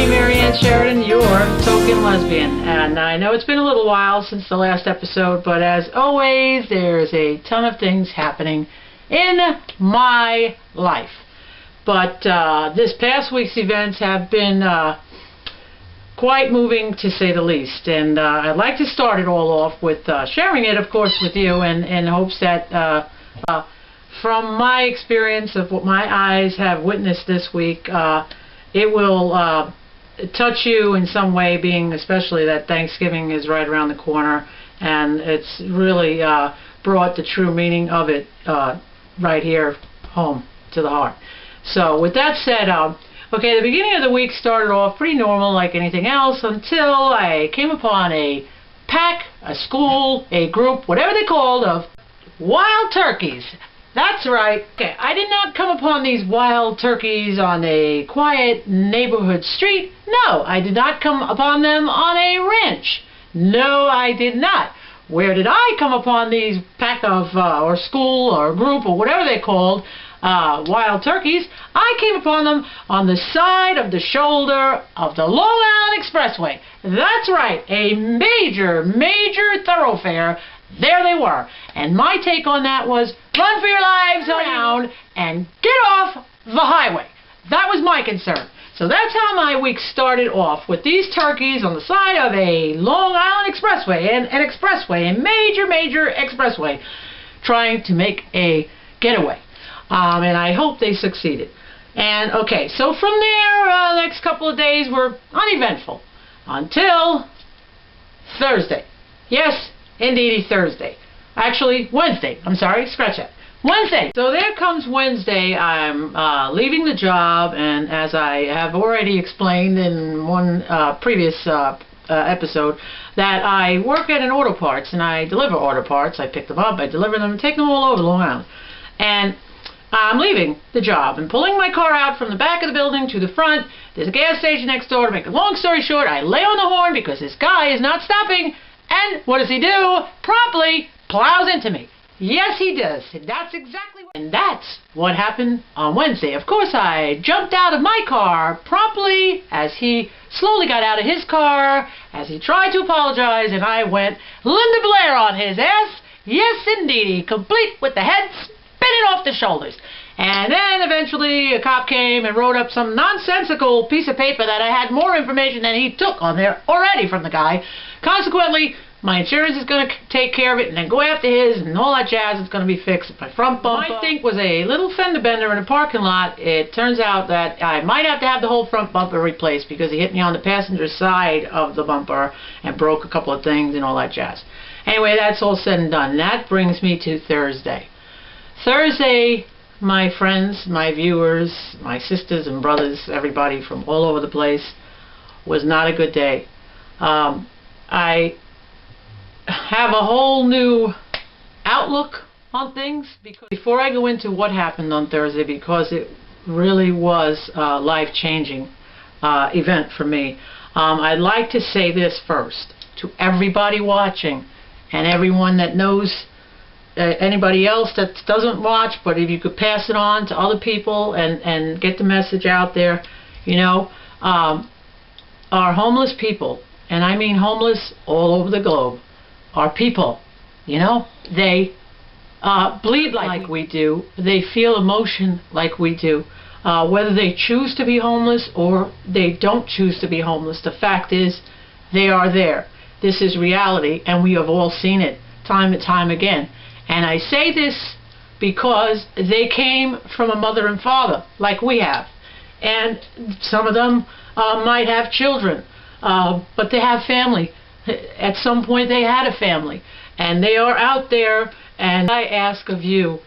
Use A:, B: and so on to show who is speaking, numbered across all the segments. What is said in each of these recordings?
A: Your token lesbian, and I know it's been a little while since the last episode, but as always there's a ton of things happening in my life. But this past week's events have been quite moving, to say the least, and I'd like to start it all off with sharing it, of course, with you, and in hopes that from my experience of what my eyes have witnessed this week, it will touch you in some way, being especially that Thanksgiving is right around the corner, and it's really brought the true meaning of it right here home to the heart. So with that said, okay, the beginning of the week started off pretty normal like anything else until I came upon a pack, a school, a group, whatever they called, of wild turkeys. That's right. Okay, I did not come upon these wild turkeys on a quiet neighborhood street. No, I did not come upon them on a ranch. No, I did not. Where did I come upon these pack of, or school, or group, or whatever they're called, wild turkeys? I came upon them on the side of the shoulder of the Long Island Expressway. That's right, a major thoroughfare. There they were. And my take on that was, run for your lives around and get off the highway. That was my concern. So that's how my week started off, with these turkeys on the side of a Long Island Expressway, an expressway, a major expressway, trying to make a getaway. And I hope they succeeded. And okay, so from there, the next couple of days were uneventful until Thursday. Yes, indeedy, Thursday. Actually, Wednesday. I'm sorry, scratch that. Wednesday. So there comes Wednesday. I'm leaving the job, and as I have already explained in one previous episode, that I work at an auto parts, and I deliver auto parts. I pick them up, I deliver them, and take them all over Long Island. And I'm leaving the job and pulling my car out from the back of the building to the front. There's a gas station next door. To make a long story short, I lay on the horn because this guy is not stopping. And what does he do? Promptly plows into me. Yes, he does. That's exactly what... And that's what happened on Wednesday. Of course, I jumped out of my car promptly as he slowly got out of his car, as he tried to apologize, and I went Linda Blair on his ass. Yes, indeedy. Complete with the head spinning off the shoulders. And then eventually a cop came and wrote up some nonsensical piece of paper that I had more information than he took on there already from the guy. Consequently, my insurance is going to take care of it and then go after his and all that jazz. It's going to be fixed. My front bumper, I think, was a little fender bender in a parking lot. It turns out that I might have to have the whole front bumper replaced because he hit me on the passenger side of the bumper and broke a couple of things and all that jazz. Anyway, that's all said and done. That brings me to Thursday. Thursday, my friends, my viewers, my sisters and brothers, everybody from all over the place, was not a good day. I have a whole new outlook on things before I go into what happened on Thursday, because it really was a life-changing event for me. I'd like to say this first to everybody watching and everyone that knows, anybody else that doesn't watch, but if you could pass it on to other people and get the message out there. You know, our homeless people, and I mean homeless all over the globe, are people. You know, they bleed like we do. They feel emotion like we do. Whether they choose to be homeless or they don't choose to be homeless, the fact is they are there. This is reality, and we have all seen it time and time again. And I say this because they came from a mother and father like we have. And some of them might have children, but they have family. At some point they had a family, and they are out there. And I ask of you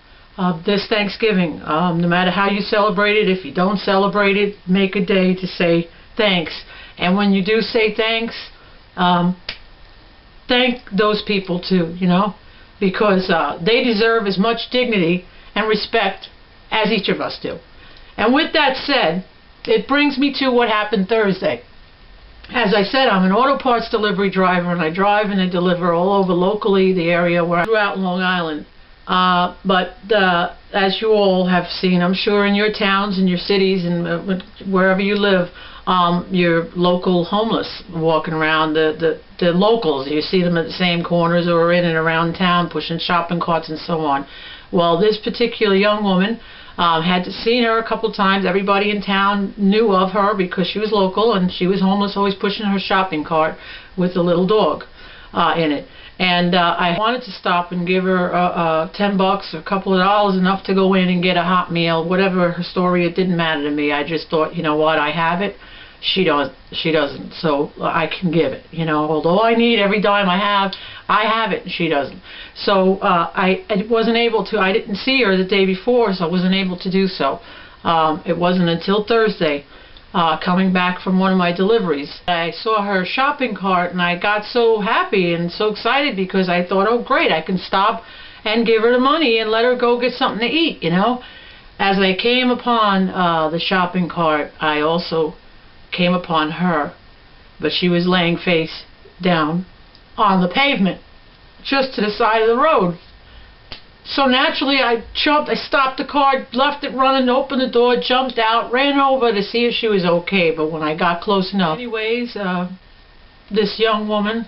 A: this Thanksgiving, no matter how you celebrate it, if you don't celebrate it, make a day to say thanks. And when you do say thanks, thank those people too, you know, because they deserve as much dignity and respect as each of us do. And with that said, it brings me to what happened Thursday. As I said, I'm an auto parts delivery driver, and I drive and I deliver all over locally, the area where I'm throughout Long Island. But as you all have seen, I'm sure in your towns and your cities and wherever you live, your local homeless walking around, the locals. You see them at the same corners or in and around town pushing shopping carts and so on. Well, this particular young woman had seen her a couple times. Everybody in town knew of her because she was local and she was homeless, always pushing her shopping cart with a little dog in it. And I wanted to stop and give her $10 or a couple of dollars, enough to go in and get a hot meal, whatever her story. It didn't matter to me. I just thought, you know what, I have it. She doesn't, so I can give it. You know, although I need every dime I have it, and she doesn't. So I wasn't able to. I didn't see her the day before, so I wasn't able to do so. It wasn't until Thursday, coming back from one of my deliveries, I saw her shopping cart, and I got so happy and so excited because I thought, oh great, I can stop and give her the money and let her go get something to eat. You know, as I came upon the shopping cart, I also came upon her, but she was laying face down on the pavement just to the side of the road. So naturally I jumped, I stopped the car, left it running, opened the door, jumped out, ran over to see if she was okay. But when I got close enough, anyways, this young woman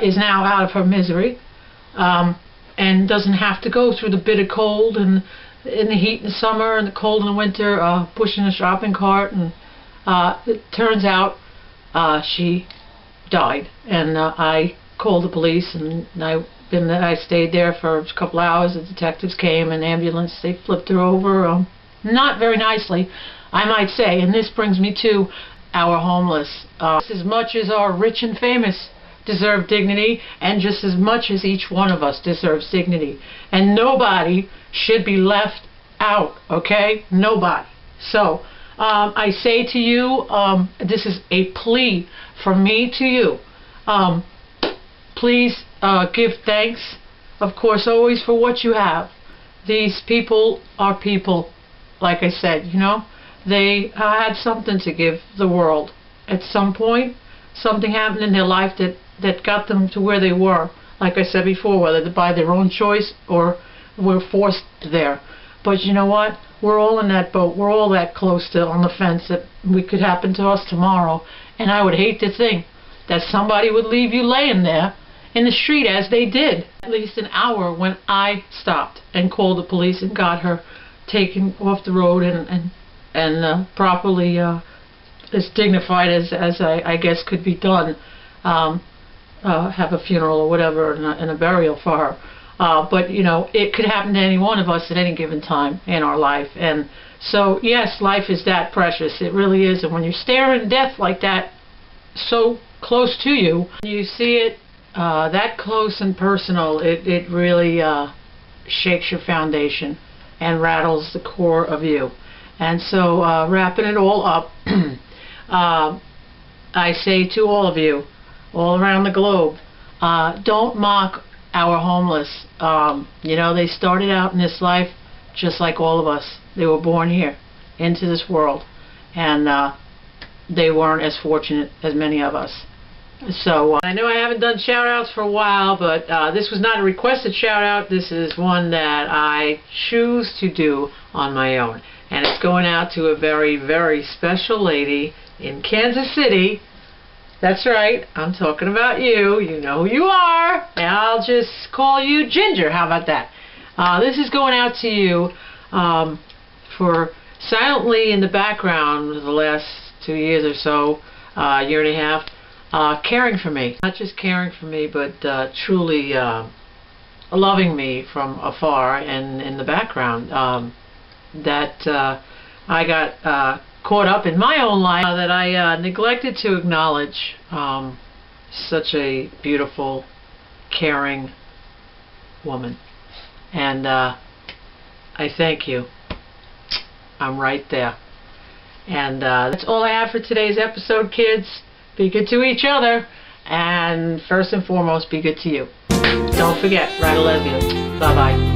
A: is now out of her misery and doesn't have to go through the bitter cold and in the heat in the summer and the cold in the winter, pushing a shopping cart. And it turns out she died, and I called the police, and I stayed there for a couple hours. The detectives came, an ambulance, they flipped her over, not very nicely, I might say. And this brings me to our homeless. Just as much as our rich and famous deserve dignity, and just as much as each one of us deserves dignity, and nobody should be left out, okay? Nobody. So I say to you, this is a plea from me to you. Please give thanks, of course, always for what you have. These people are people, like I said, you know. They had something to give the world. At some point, something happened in their life that got them to where they were. Like I said before, whether by their own choice or were forced there. But you know what? We're all in that boat. We're all that close to on the fence that we could happen to us tomorrow. And I would hate to think that somebody would leave you laying there in the street as they did. At least an hour when I stopped and called the police and got her taken off the road and properly as dignified as I guess could be done. Have a funeral or whatever and a burial for her. But, you know, it could happen to any one of us at any given time in our life. And so, yes, life is that precious. It really is. And when you're staring death like that, so close to you, you see it that close and personal, it really shakes your foundation and rattles the core of you. And so, wrapping it all up, I say to all of you, all around the globe, don't mock our homeless. You know, they started out in this life just like all of us. They were born here into this world, and they weren't as fortunate as many of us. So I know I haven't done shout outs for a while, but this was not a requested shout out. This is one that I choose to do on my own, and it's going out to a very, very special lady in Kansas City. That's right, I'm talking about you. You know who you are. And I'll just call you Ginger. How about that? This is going out to you for silently in the background the last 2 years or so, year and a half, caring for me. Not just caring for me, but truly loving me from afar and in the background. That I got caught up in my own life that I neglected to acknowledge. Such a beautiful, caring woman. And I thank you. I'm right there. And that's all I have for today's episode, kids. Be good to each other. And first and foremost, be good to you. Don't forget, write a lesbian. Bye-bye.